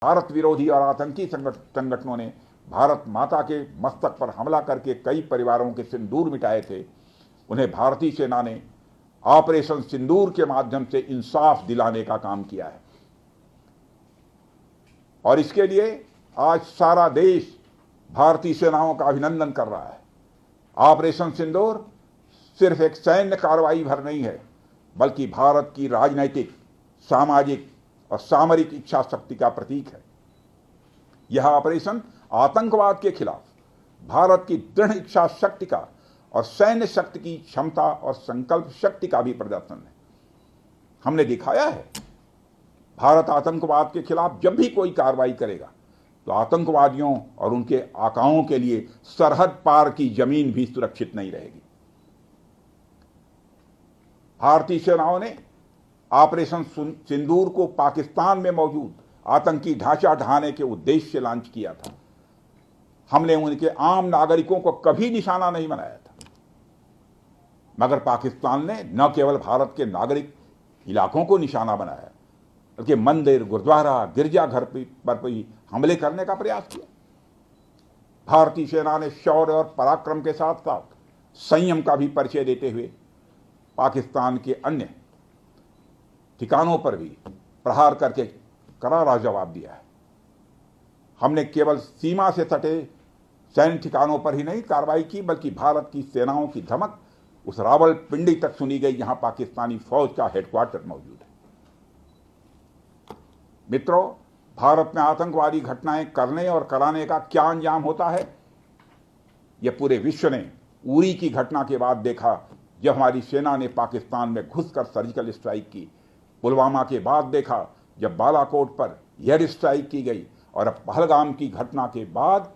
भारत विरोधी और आतंकी संगठनों ने भारत माता के मस्तक पर हमला करके कई परिवारों के सिंदूर मिटाए थे, उन्हें भारतीय सेना ने ऑपरेशन सिंदूर के माध्यम से इंसाफ दिलाने का काम किया है। और इसके लिए आज सारा देश भारतीय सेनाओं का अभिनंदन कर रहा है। ऑपरेशन सिंदूर सिर्फ एक सैन्य कार्रवाई भर नहीं है, बल्कि भारत की राजनैतिक, सामाजिक और सामरिक इच्छा शक्ति का प्रतीक है। यह ऑपरेशन आतंकवाद के खिलाफ भारत की दृढ़ इच्छा शक्ति का और सैन्य शक्ति की क्षमता और संकल्प शक्ति का भी प्रदर्शन है। हमने दिखाया है, भारत आतंकवाद के खिलाफ जब भी कोई कार्रवाई करेगा तो आतंकवादियों और उनके आकाओं के लिए सरहद पार की जमीन भी सुरक्षित नहीं रहेगी। भारतीय सेनाओं ने ऑपरेशन सिंदूर को पाकिस्तान में मौजूद आतंकी ढांचा ढहाने के उद्देश्य से लॉन्च किया था। हमने उनके आम नागरिकों को कभी निशाना नहीं बनाया था, मगर पाकिस्तान ने न केवल भारत के नागरिक इलाकों को निशाना बनाया, बल्कि मंदिर, गुरुद्वारा, गिरजाघर पर भी हमले करने का प्रयास किया। भारतीय सेना ने शौर्य और पराक्रम के साथ साथ संयम का भी परिचय देते हुए पाकिस्तान के अन्य ठिकानों पर भी प्रहार करके करारा जवाब दिया है। हमने केवल सीमा से सटे सैन्य ठिकानों पर ही नहीं कार्रवाई की, बल्कि भारत की सेनाओं की धमक उस रावलपिंडी तक सुनी गई जहां पाकिस्तानी फौज का हेडक्वार्टर मौजूद है। मित्रों, भारत में आतंकवादी घटनाएं करने और कराने का क्या अंजाम होता है, यह पूरे विश्व ने उरी की घटना के बाद देखा, जब हमारी सेना ने पाकिस्तान में घुसकर सर्जिकल स्ट्राइक की। पुलवामा के बाद देखा, जब बालाकोट पर एयर स्ट्राइक की गई, और अब पहलगाम की घटना के बाद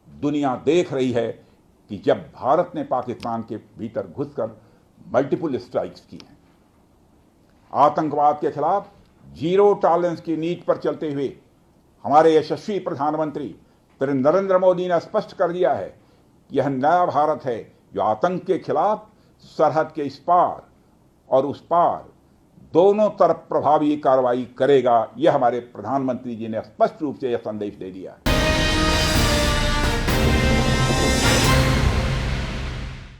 दुनिया देख रही है कि जब भारत ने पाकिस्तान के भीतर घुसकर मल्टीपल स्ट्राइक्स की हैं। आतंकवाद के खिलाफ जीरो टॉलरेंस की नीति पर चलते हुए हमारे यशस्वी प्रधानमंत्री श्री नरेंद्र मोदी ने स्पष्ट कर दिया है कि यह नया भारत है जो आतंक के खिलाफ सरहद के इस पार और उस पार दोनों तरफ प्रभावी कार्रवाई करेगा। यह हमारे प्रधानमंत्री जी ने स्पष्ट रूप से यह संदेश दे दिया है।